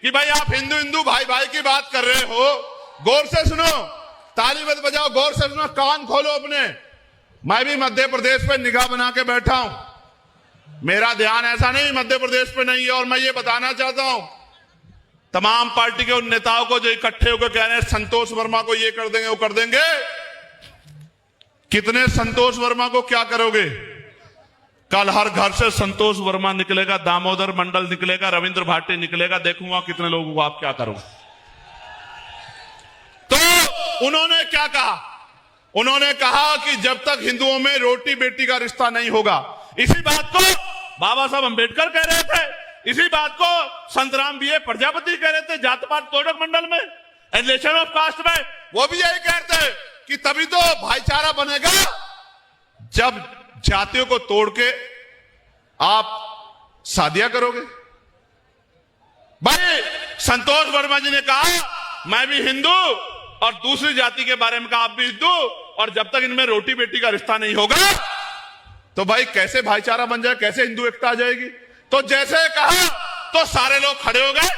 कि भाई आप हिंदू हिंदू भाई भाई की बात कर रहे हो, गौर से सुनो, ताली मत बजाओ, गौर से सुनो, कान खोलो अपने। मैं भी मध्य प्रदेश पे निगाह बना के बैठा हूं, मेरा ध्यान ऐसा नहीं मध्य प्रदेश पे नहीं है। और मैं ये बताना चाहता हूं तमाम पार्टी के उन नेताओं को जो इकट्ठे होकर कह रहे हैं संतोष वर्मा को ये कर देंगे वो कर देंगे, कितने संतोष वर्मा को क्या करोगे? कल हर घर से संतोष वर्मा निकलेगा, दामोदर मंडल निकलेगा, रविंद्र भाटी निकलेगा, देखूंगा कितने लोगों को आप क्या करोगे। तो उन्होंने क्या कहा? उन्होंने कहा कि जब तक हिंदुओं में रोटी बेटी का रिश्ता नहीं होगा, इसी बात को बाबा साहब अंबेडकर कह रहे थे, इसी बात को संतराम बीए प्रजापति कह रहे थे, जात पात तोड़क मंडल में, एलिगेशन ऑफ कास्ट में, वो भी यही कहते हैं कि तभी तो भाईचारा बनेगा जब जातियों को तोड़ के आप शादियां करोगे। भाई संतोष वर्मा जी ने कहा मैं भी हिंदू और दूसरी जाति के बारे में कहा आप भी हिंदू, और जब तक इनमें रोटी बेटी का रिश्ता नहीं होगा तो भाई कैसे भाईचारा बन जाए, कैसे हिंदू एकता आ जाएगी? तो जैसे कहा तो सारे लोग खड़े हो गए,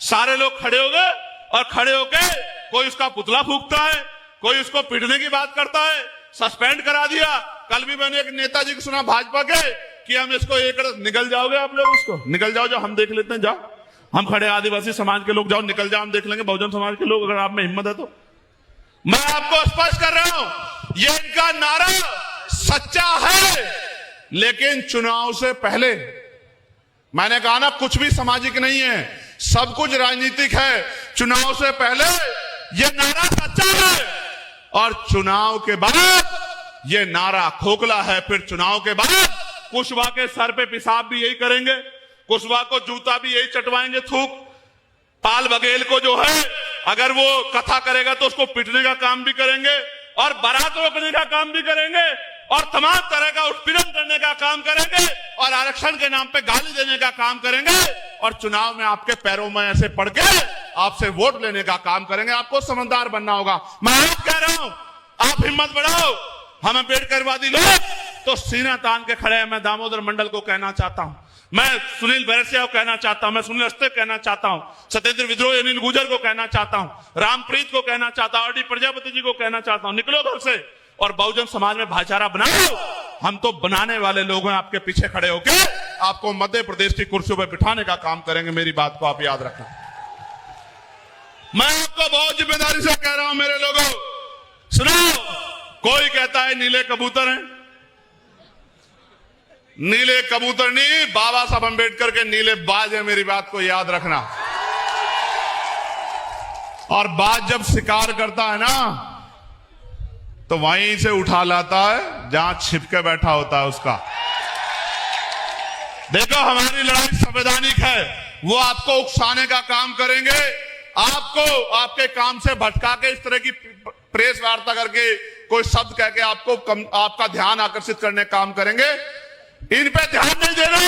सारे लोग खड़े हो गए, और खड़े होके कोई उसका पुतला फूंकता है, कोई उसको पीटने की बात करता है, सस्पेंड करा दिया। कल भी मैंने एक नेताजी को सुना भाजपा के कि हम इसको एक निकल जाओगे आप लोग, उसको निकल जाओ, हम देख लेते हैं, जाओ हम खड़े आदिवासी समाज के लोग, जाओ निकल जाओ, हम देख लेंगे बहुजन समाज के लोग, अगर आप में हिम्मत है तो। मैं आपको स्पष्ट कर रहा हूं ये इनका नारा सच्चा है, लेकिन चुनाव से पहले मैंने कहा ना कुछ भी सामाजिक नहीं है, सब कुछ राजनीतिक है। चुनाव से पहले ये नारा सच्चा है और चुनाव के बाद ये नारा खोखला है। फिर चुनाव के बाद कुशवाहा के सर पे पेशाब भी यही करेंगे, कुशवाहा को जूता भी यही चटवाएंगे थूक, पाल बघेल को जो है अगर वो कथा करेगा तो उसको पीटने का काम भी करेंगे, और बारात रोकने का काम भी करेंगे, और तमाम तरह का उत्पीड़न करने का काम करेंगे, और आरक्षण के नाम पे गाली देने का काम करेंगे, और चुनाव में आपके पैरों में ऐसे पड़ के आपसे वोट लेने का काम करेंगे। आपको समझदार बनना होगा। मैं आप कह रहा हूं आप हिम्मत बढ़ाओ, हम अम्बेडकरवादी लोग तो सीना तान के खड़े हैं। मैं दामोदर मंडल को कहना चाहता हूं, मैं सुनील बैरसिया को कहना चाहता हूं, मैं सुनील अस्ते कहना चाहता हूं, सत्येंद्र विद्रोही अनिल गुर्जर को कहना चाहता हूं, रामप्रीत को कहना चाहता हूं, आरडी प्रजापति जी को कहना चाहता हूं, निकलो घर से और बहुजन समाज में भाईचारा बनाओ। हम तो बनाने वाले लोग हैं, आपके पीछे खड़े होकर आपको मध्य प्रदेश की कुर्सियों पर बिठाने का काम करेंगे। मेरी बात को आप याद रखना। मैं आपको बहुत जिम्मेदारी से कह रहा हूं मेरे लोगों, सुनो, कोई कहता है नीले कबूतर हैं, नीले कबूतर नहीं, बाबा साहब अंबेडकर के नीले बाज है। मेरी बात को याद रखना। और बाज जब शिकार करता है ना तो वहीं से उठा लाता है जहां छिपके बैठा होता है उसका। देखो हमारी लड़ाई संवैधानिक है, वो आपको उकसाने का काम करेंगे, आपको आपके काम से भटका के इस तरह की प्रेस वार्ता करके कोई शब्द कह के आपको आपका ध्यान आकर्षित करने का काम करेंगे। इन पे ध्यान नहीं देना।